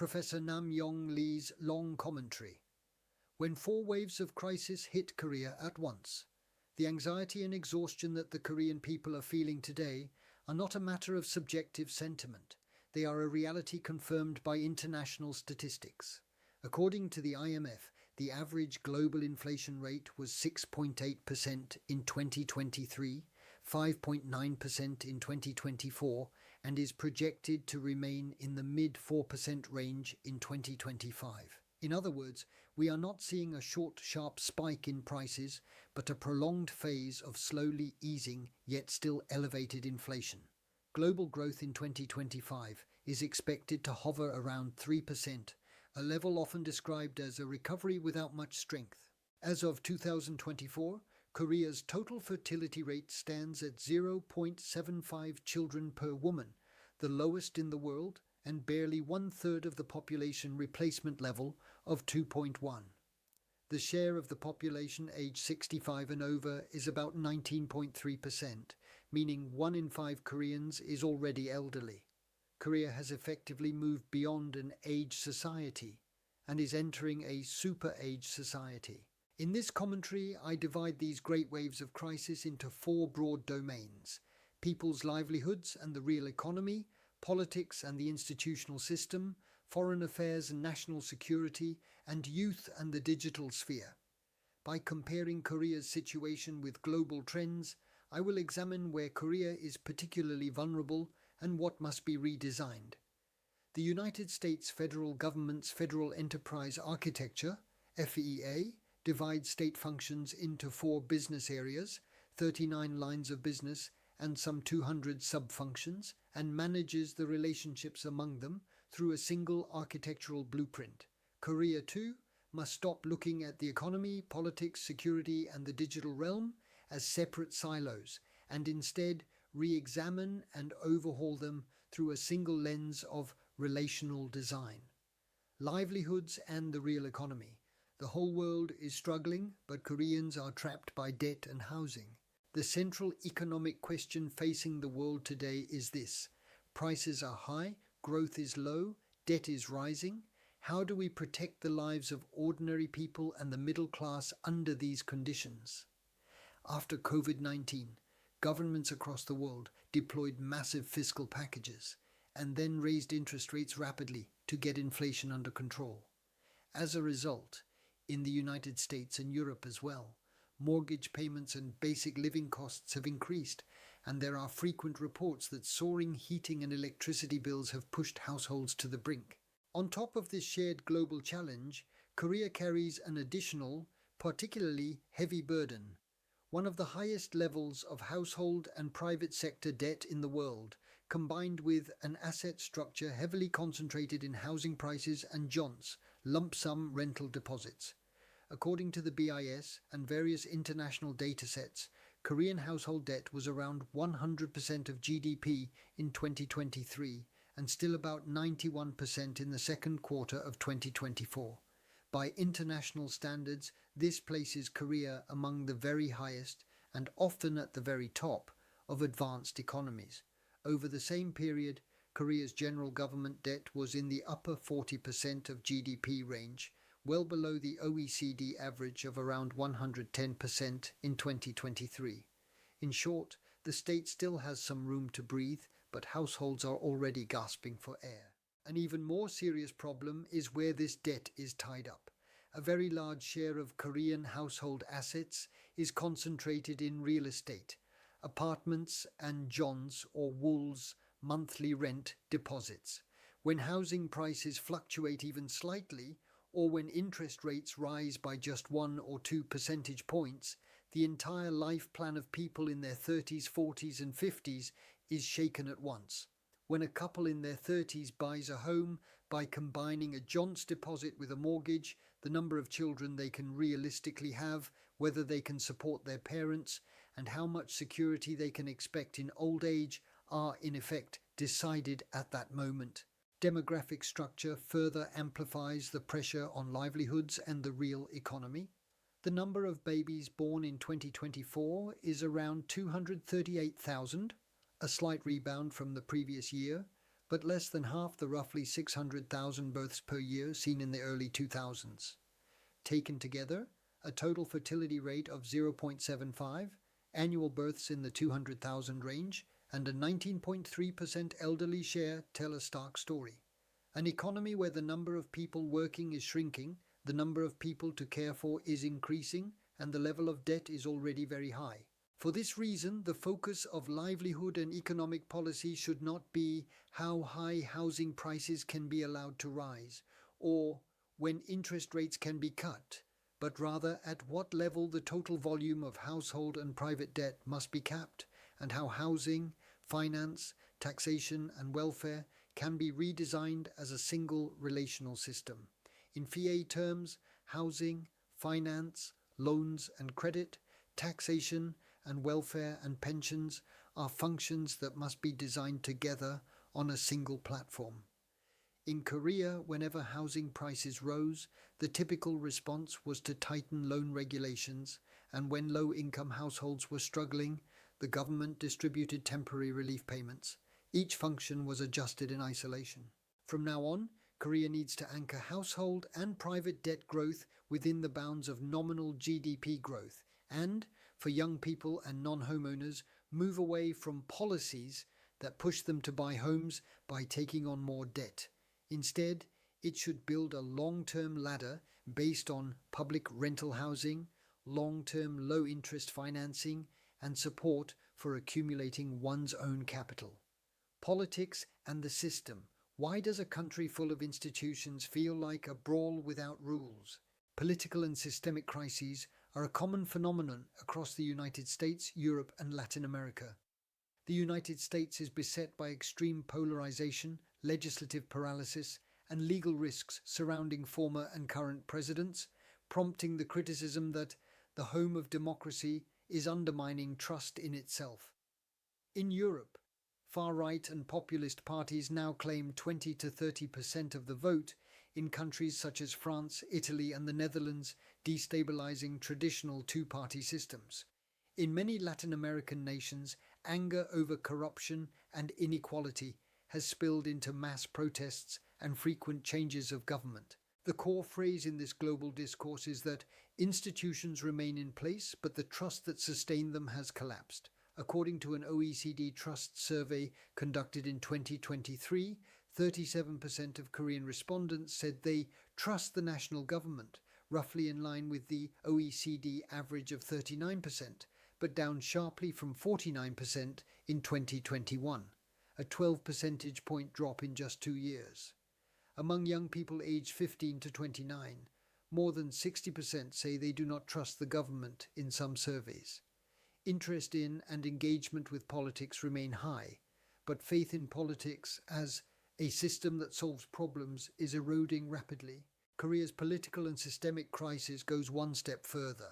Professor Nam Yong Lee's long commentary. When 4 waves of crisis hit Korea at once, the anxiety and exhaustion that the Korean people are feeling today are not a matter of subjective sentiment. They are a reality confirmed by international statistics. According to the IMF, the average global inflation rate was 6.8% in 2023, 5.9% in 2024, and is projected to remain in the mid-4% range in 2025. In other words, we are not seeing a short, sharp spike in prices, but a prolonged phase of slowly easing yet still elevated inflation. Global growth in 2025 is expected to hover around 3%, a level often described as a recovery without much strength. As of 2024, Korea's total fertility rate stands at 0.75 children per woman, the lowest in the world, and barely 1/3 of the population replacement level of 2.1. The share of the population aged 65 and over is about 19.3%, meaning 1 in 5 Koreans is already elderly. Korea has effectively moved beyond an age society and is entering a super-age society. In this commentary, I divide these great waves of crisis into 4 broad domains: people's livelihoods and the real economy, politics and the institutional system, foreign affairs and national security, and youth and the digital sphere. By comparing Korea's situation with global trends, I will examine where Korea is particularly vulnerable and what must be redesigned. The United States federal government's Federal Enterprise Architecture, FEA, divides state functions into 4 business areas, 39 lines of business, and some 200 sub-functions, and manages the relationships among them through a single architectural blueprint. Korea, too, must stop looking at the economy, politics, security, and the digital realm as separate silos, and instead re-examine and overhaul them through a single lens of relational design. Livelihoods and the real economy. The whole world is struggling, but Koreans are trapped by debt and housing. The central economic question facing the world today is this: prices are high, growth is low, debt is rising. How do we protect the lives of ordinary people and the middle class under these conditions? After COVID-19, governments across the world deployed massive fiscal packages and then raised interest rates rapidly to get inflation under control. As a result, in the United States and Europe as well, mortgage payments and basic living costs have increased, and there are frequent reports that soaring heating and electricity bills have pushed households to the brink. On top of this shared global challenge, Korea carries an additional, particularly heavy burden: one of the highest levels of household and private sector debt in the world, combined with an asset structure heavily concentrated in housing prices and JONTs, lump sum rental deposits. According to the BIS and various international datasets, Korean household debt was around 100% of GDP in 2023 and still about 91% in the second quarter of 2024. By international standards, this places Korea among the very highest and often at the very top of advanced economies. Over the same period, Korea's general government debt was in the upper 40% of GDP range, well below the OECD average of around 110% in 2023. In short, the state still has some room to breathe, but households are already gasping for air. An even more serious problem is where this debt is tied up. A very large share of Korean household assets is concentrated in real estate, apartments and JONs or WOLs, monthly rent deposits. When housing prices fluctuate even slightly, or when interest rates rise by just 1 or 2 percentage points, the entire life plan of people in their 30s, 40s and 50s is shaken at once. When a couple in their 30s buys a home by combining a JONTs deposit with a mortgage, the number of children they can realistically have, whether they can support their parents, and how much security they can expect in old age are in effect decided at that moment. Demographic structure further amplifies the pressure on livelihoods and the real economy. The number of babies born in 2024 is around 238,000, a slight rebound from the previous year. but less than half the roughly 600,000 births per year seen in the early 2000s. Taken together, a total fertility rate of 0.75, annual births in the 200,000 range, and a 19.3% elderly share tell a stark story. An economy where the number of people working is shrinking, the number of people to care for is increasing, and the level of debt is already very high. For this reason, the focus of livelihood and economic policy should not be how high housing prices can be allowed to rise, or when interest rates can be cut, but rather at what level the total volume of household and private debt must be capped, and how housing, finance, taxation, and welfare can be redesigned as a single relational system. In FEA terms, housing, finance, loans and credit, taxation, and welfare and pensions are functions that must be designed together on a single platform. In Korea, whenever housing prices rose, the typical response was to tighten loan regulations, and when low-income households were struggling, the government distributed temporary relief payments. Each function was adjusted in isolation. From now on, Korea needs to anchor household and private debt growth within the bounds of nominal GDP growth, and, for young people and non-homeowners, move away from policies that push them to buy homes by taking on more debt. Instead, it should build a long-term ladder based on public rental housing, long-term low-interest financing, and support for accumulating one's own capital. Politics and the system. Why does a country full of institutions feel like a brawl without rules? Political and systemic crises are a common phenomenon across the United States, Europe, and Latin America. The United States is beset by extreme polarization, legislative paralysis, and legal risks surrounding former and current presidents, prompting the criticism that the home of democracy is undermining trust in itself. In Europe, far-right and populist parties now claim 20 to 30% of the vote in countries such as France, Italy, and the Netherlands, destabilizing traditional two-party systems. In many Latin American nations, anger over corruption and inequality has spilled into mass protests and frequent changes of government. The core phrase in this global discourse is that institutions remain in place, but the trust that sustained them has collapsed. According to an OECD trust survey conducted in 2023, 37% of Korean respondents said they trust the national government, roughly in line with the OECD average of 39%, but down sharply from 49% in 2021, a 12 percentage point drop in just 2 years. Among young people aged 15 to 29, more than 60% say they do not trust the government in some surveys. Interest in and engagement with politics remain high, but faith in politics as a system that solves problems is eroding rapidly. Korea's political and systemic crisis goes one step further.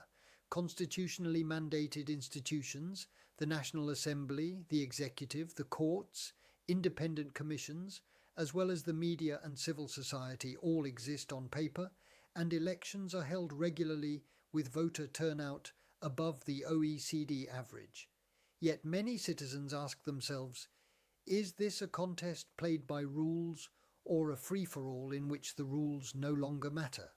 Constitutionally mandated institutions, the National Assembly, the executive, the courts, independent commissions, as well as the media and civil society all exist on paper, and elections are held regularly with voter turnout above the OECD average. Yet many citizens ask themselves, is this a contest played by rules or a free-for-all in which the rules no longer matter?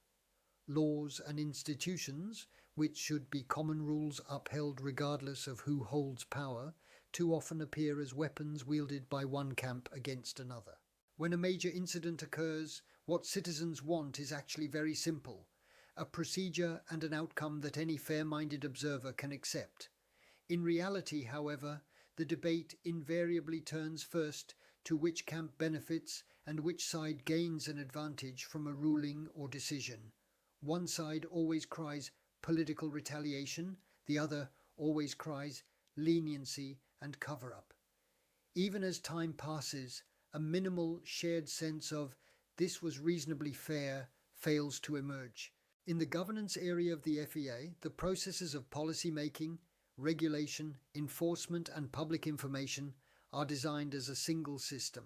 Laws and institutions, which should be common rules upheld regardless of who holds power, too often appear as weapons wielded by one camp against another. When a major incident occurs, what citizens want is actually very simple: a procedure and an outcome that any fair-minded observer can accept. In reality, however, the debate invariably turns first to which camp benefits and which side gains an advantage from a ruling or decision. One side always cries political retaliation, the other always cries leniency and cover-up. Even as time passes, a minimal shared sense of this was reasonably fair fails to emerge. In the governance area of the FEA, the processes of policy making, regulation, enforcement, and public information are designed as a single system.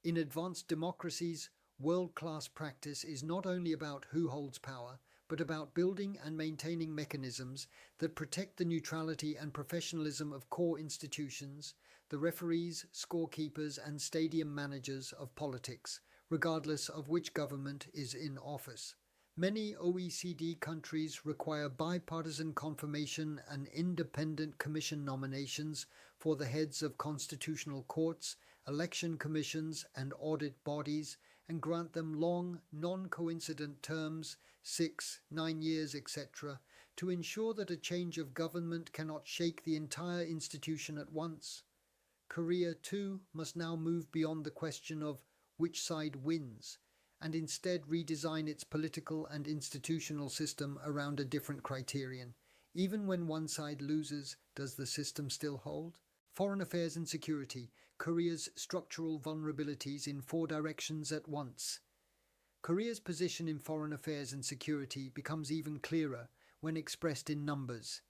In advanced democracies, world-class practice is not only about who holds power, but about building and maintaining mechanisms that protect the neutrality and professionalism of core institutions, the referees, scorekeepers, and stadium managers of politics, regardless of which government is in office. Many OECD countries require bipartisan confirmation and independent commission nominations for the heads of constitutional courts, election commissions, and audit bodies, and grant them long, non-coincident terms, 6, 9 years, etc., to ensure that a change of government cannot shake the entire institution at once. Korea, too, must now move beyond the question of which side wins, and instead redesign its political and institutional system around a different criterion. Even when one side loses, does the system still hold? Foreign affairs and security, Korea's structural vulnerabilities in 4 directions at once. Korea's position in foreign affairs and security becomes even clearer when expressed in numbers.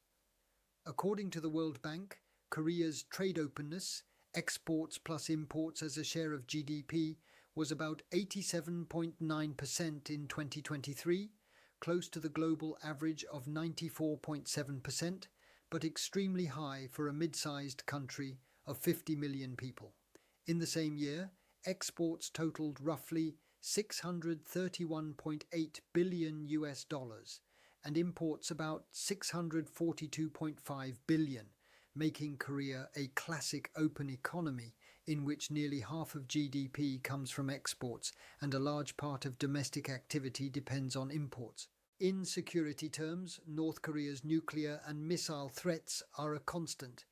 According to the World Bank, Korea's trade openness, exports plus imports as a share of GDP, was about 87.9% in 2023, close to the global average of 94.7%, but extremely high for a mid-sized country of 50 million people. In the same year, exports totaled roughly $631.8 billion and imports about $642.5 billion, making Korea a classic open economy in which nearly half of GDP comes from exports and a large part of domestic activity depends on imports. In security terms, North Korea's nuclear and missile threats are a constant.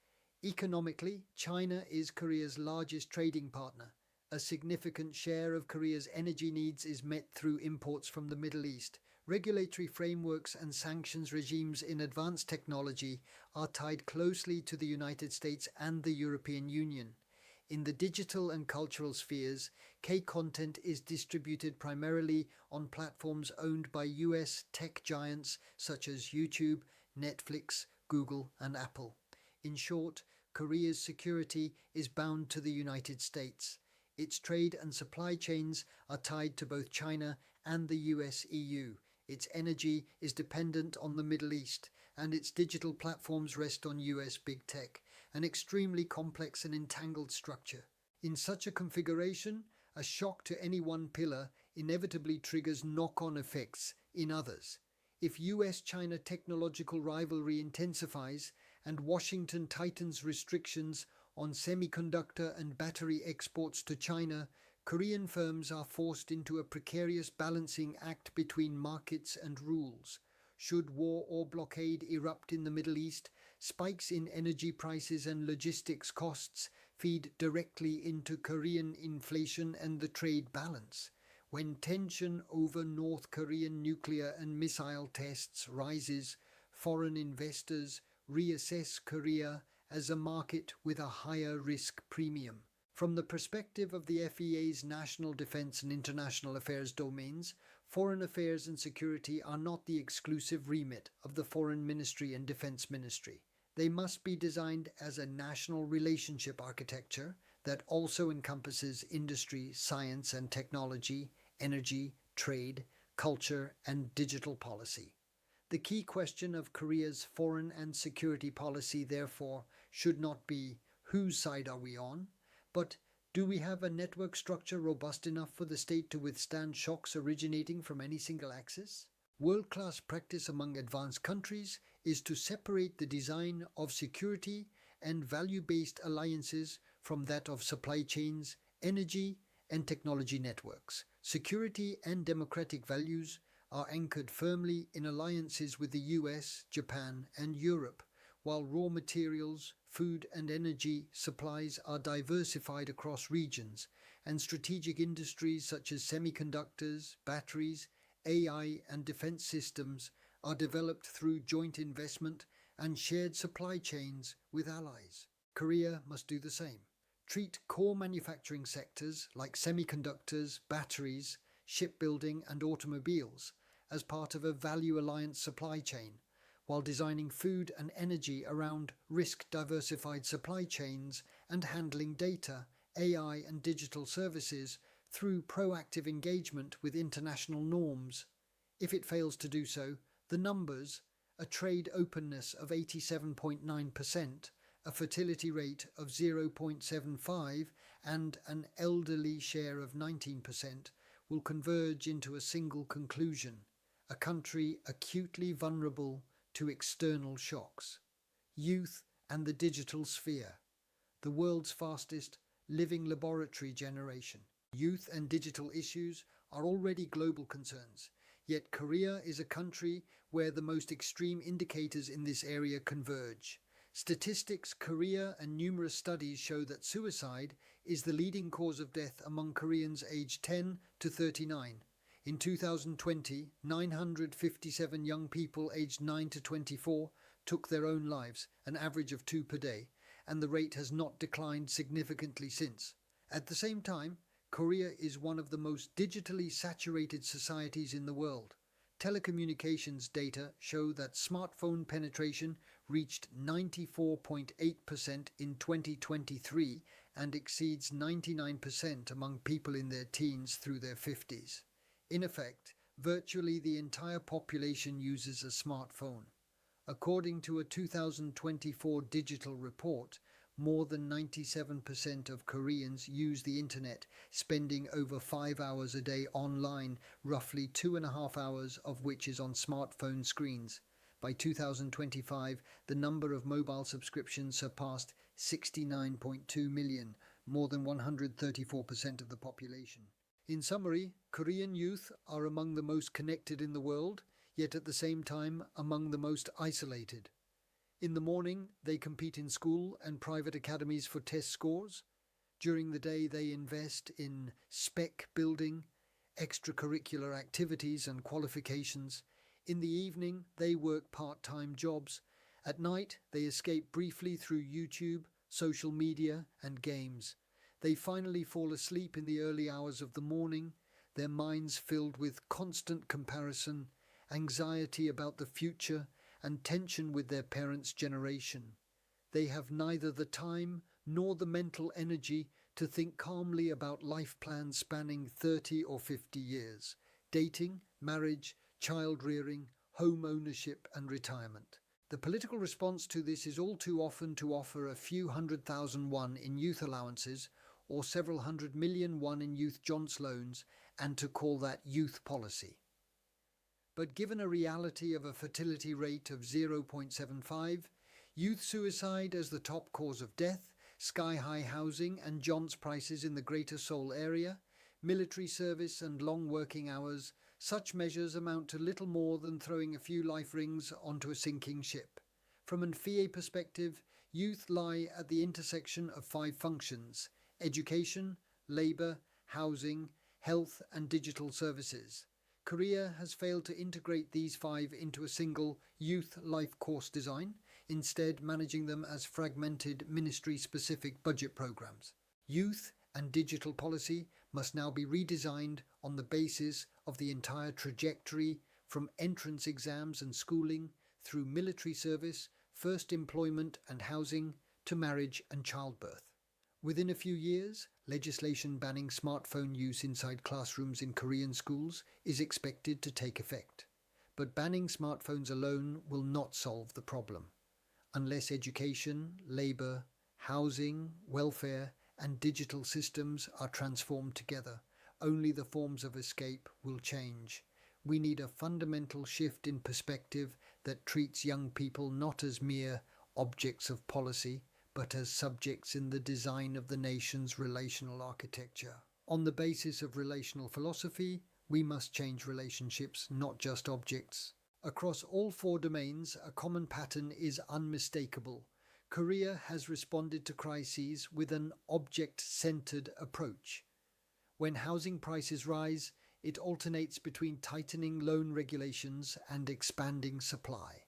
Economically, China is Korea's largest trading partner. A significant share of Korea's energy needs is met through imports from the Middle East. Regulatory frameworks and sanctions regimes in advanced technology are tied closely to the United States and the European Union. In the digital and cultural spheres, K-content is distributed primarily on platforms owned by US tech giants such as YouTube, Netflix, Google, and Apple. In short, Korea's security is bound to the United States. Its trade and supply chains are tied to both China and the US-EU. Its energy is dependent on the Middle East, and its digital platforms rest on US big tech, an extremely complex and entangled structure. In such a configuration, a shock to any one pillar inevitably triggers knock-on effects in others. If US-China technological rivalry intensifies and Washington tightens restrictions on semiconductor and battery exports to China, Korean firms are forced into a precarious balancing act between markets and rules. Should war or blockade erupt in the Middle East, spikes in energy prices and logistics costs feed directly into Korean inflation and the trade balance. When tension over North Korean nuclear and missile tests rises, foreign investors reassess Korea as a market with a higher risk premium. From the perspective of the FEA's national defense and international affairs domains, foreign affairs and security are not the exclusive remit of the Foreign Ministry and Defense Ministry. They must be designed as a national relationship architecture that also encompasses industry, science and technology, energy, trade, culture, and digital policy. The key question of Korea's foreign and security policy, therefore, should not be whose side are we on, but do we have a network structure robust enough for the state to withstand shocks originating from any single axis? World-class practice among advanced countries is to separate the design of security and value-based alliances from that of supply chains, energy, and technology networks. Security and democratic values are anchored firmly in alliances with the US, Japan, and Europe, while raw materials, food and energy supplies are diversified across regions, and strategic industries such as semiconductors, batteries, AI and defense systems are developed through joint investment and shared supply chains with allies. Korea must do the same. Treat core manufacturing sectors like semiconductors, batteries, shipbuilding and automobiles as part of a value alliance supply chain, while designing food and energy around risk-diversified supply chains and handling data, AI and digital services through proactive engagement with international norms. If it fails to do so, the numbers, a trade openness of 87.9%, a fertility rate of 0.75 and an elderly share of 19% will converge into a single conclusion: a country acutely vulnerable to external shocks. Youth and the digital sphere, the world's fastest living laboratory generation. Youth and digital issues are already global concerns, yet Korea is a country where the most extreme indicators in this area converge. Statistics Korea and numerous studies show that suicide is the leading cause of death among Koreans aged 10 to 39. In 2020, 957 young people aged 9 to 24 took their own lives, an average of 2 per day, and the rate has not declined significantly since. At the same time, Korea is one of the most digitally saturated societies in the world. Telecommunications data show that smartphone penetration reached 94.8% in 2023 and exceeds 99% among people in their teens through their 50s. In effect, virtually the entire population uses a smartphone. According to a 2024 digital report, more than 97% of Koreans use the internet, spending over 5 hours a day online, roughly 2.5 hours of which is on smartphone screens. By 2025, the number of mobile subscriptions surpassed 69.2 million, more than 134% of the population. In summary, Korean youth are among the most connected in the world, yet at the same time among the most isolated. In the morning, they compete in school and private academies for test scores. During the day, they invest in spec building, extracurricular activities and qualifications. In the evening, they work part-time jobs. At night, they escape briefly through YouTube, social media, and games. They finally fall asleep in the early hours of the morning, their minds filled with constant comparison, anxiety about the future, and tension with their parents' generation. They have neither the time nor the mental energy to think calmly about life plans spanning 30 or 50 years: dating, marriage, child rearing, home ownership, and retirement. The political response to this is all too often to offer a few 100,000 won in youth allowances or several 100 million won in youth jobs loans, and to call that youth policy. But given a reality of a fertility rate of 0.75, youth suicide as the top cause of death, sky-high housing and jobs prices in the Greater Seoul area, military service and long working hours, such measures amount to little more than throwing a few life rings onto a sinking ship. From an FEA perspective, youth lie at the intersection of 5 functions: education, labour, housing, health and digital services. Korea has failed to integrate these 5 into a single youth life course design, instead managing them as fragmented ministry-specific budget programs. Youth and digital policy must now be redesigned on the basis of the entire trajectory from entrance exams and schooling through military service, first employment and housing, to marriage and childbirth. Within a few years, legislation banning smartphone use inside classrooms in Korean schools is expected to take effect. But banning smartphones alone will not solve the problem. Unless education, labour, housing, welfare, and digital systems are transformed together, only the forms of escape will change. We need a fundamental shift in perspective that treats young people not as mere objects of policy, but as subjects in the design of the nation's relational architecture. On the basis of relational philosophy, we must change relationships, not just objects. Across all 4 domains, a common pattern is unmistakable. Korea has responded to crises with an object-centered approach. When housing prices rise, it alternates between tightening loan regulations and expanding supply.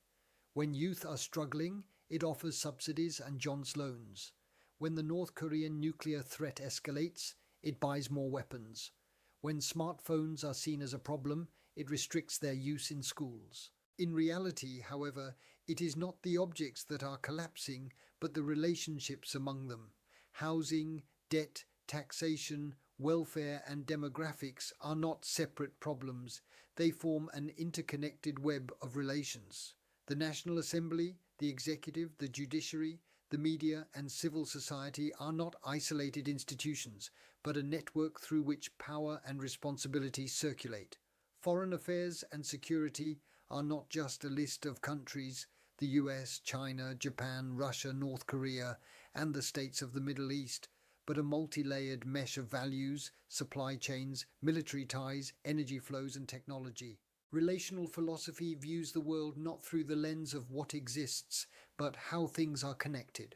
When youth are struggling, it offers subsidies and jobs loans. When the North Korean nuclear threat escalates, it buys more weapons. When smartphones are seen as a problem, it restricts their use in schools. In reality, however, it is not the objects that are collapsing, but the relationships among them. Housing, debt, taxation, welfare and demographics are not separate problems. They form an interconnected web of relations. The National Assembly, the executive, the judiciary, The media and civil society are not isolated institutions, but a network through which power and responsibility circulate. Foreign affairs and security are not just a list of countries, the US, China, Japan, Russia, North Korea, and the states of the Middle East, but a multi-layered mesh of values, supply chains, military ties, energy flows, and technology. Relational philosophy views the world not through the lens of what exists, but how things are connected.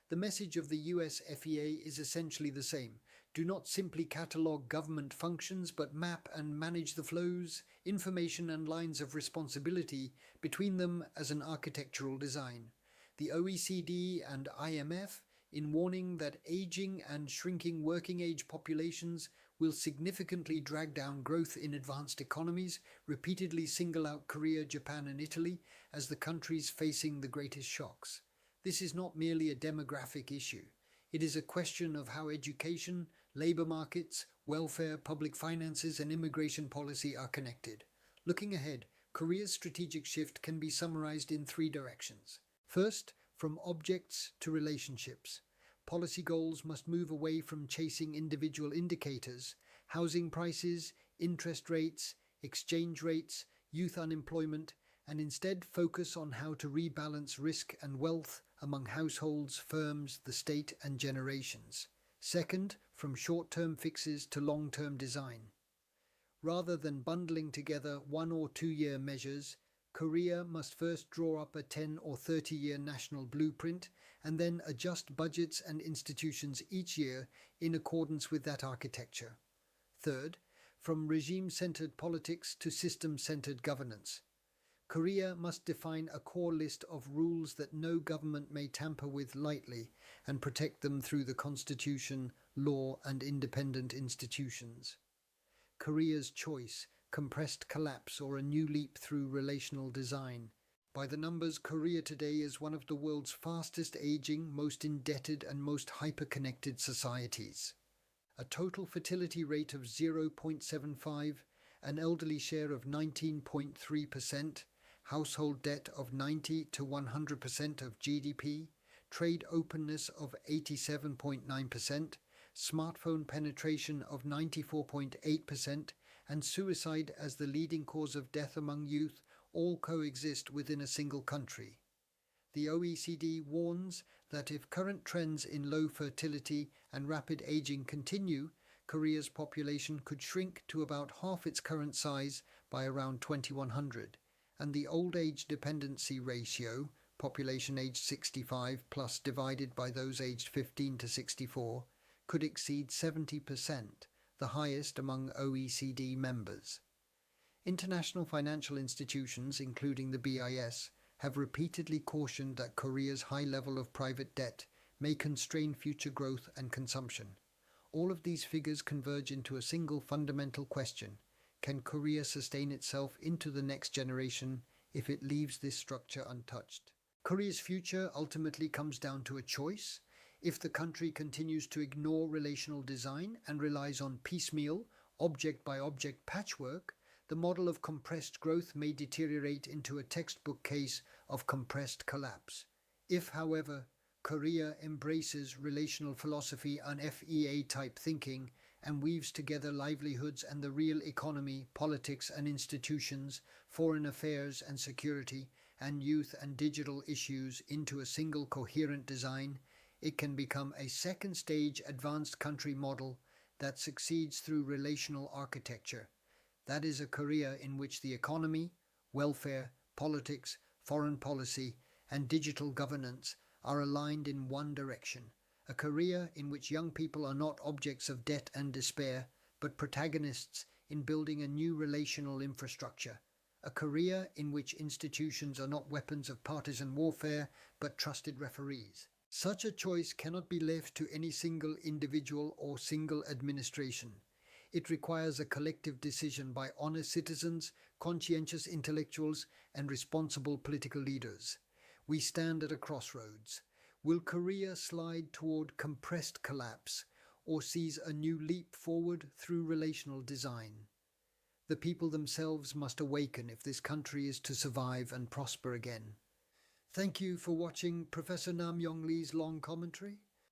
The message of the US FEA is essentially the same. Do not simply catalogue government functions, but map and manage the flows, information and lines of responsibility between them as an architectural design. The OECD and IMF, in warning that aging and shrinking working-age populations will significantly drag down growth in advanced economies, repeatedly single out Korea, Japan, and Italy as the countries facing the greatest shocks. This is not merely a demographic issue. It is a question of how education, labor markets, welfare, public finances, and immigration policy are connected. Looking ahead, Korea's strategic shift can be summarized in three directions. First, from objects to relationships. Policy goals must move away from chasing individual indicators, housing prices, interest rates, exchange rates, youth unemployment, and instead focus on how to rebalance risk and wealth among households, firms, the state, and generations. Second, from short-term fixes to long-term design. Rather than bundling together 1 or 2 year measures, Korea must first draw up a 10 or 30-year national blueprint and then adjust budgets and institutions each year in accordance with that architecture. Third, from regime-centered politics to system-centered governance. Korea must define a core list of rules that no government may tamper with lightly and protect them through the constitution, law, and independent institutions. Korea's choice: compressed collapse or a new leap through relational design. By the numbers, Korea today is one of the world's fastest aging, most indebted, and most hyper-connected societies. A total fertility rate of 0.75, an elderly share of 19.3%, household debt of 90 to 100% of GDP, trade openness of 87.9%, smartphone penetration of 94.8%, and suicide as the leading cause of death among youth all coexist within a single country. The OECD warns that if current trends in low fertility and rapid aging continue, Korea's population could shrink to about half its current size by around 2100, and the old age dependency ratio, population aged 65 plus divided by those aged 15 to 64, could exceed 70%, the highest among OECD members. International financial institutions, including the BIS, have repeatedly cautioned that Korea's high level of private debt may constrain future growth and consumption. All of these figures converge into a single fundamental question: can Korea sustain itself into the next generation if it leaves this structure untouched? Korea's future ultimately comes down to a choice. If the country continues to ignore relational design and relies on piecemeal, object-by-object patchwork, the model of compressed growth may deteriorate into a textbook case of compressed collapse. If, however, Korea embraces relational philosophy and FEA-type thinking and weaves together livelihoods and the real economy, politics and institutions, foreign affairs and security, and youth and digital issues into a single coherent design, it can become a second-stage advanced country model that succeeds through relational architecture. That is a Korea in which the economy, welfare, politics, foreign policy, and digital governance are aligned in one direction. A Korea in which young people are not objects of debt and despair, but protagonists in building a new relational infrastructure. A Korea in which institutions are not weapons of partisan warfare, but trusted referees. Such a choice cannot be left to any single individual or single administration. It requires a collective decision by honest citizens, conscientious intellectuals, and responsible political leaders. We stand at a crossroads. Will Korea slide toward compressed collapse or seize a new leap forward through relational design? The people themselves must awaken if this country is to survive and prosper again. Thank you for watching Professor Nam Yong Lee's long commentary.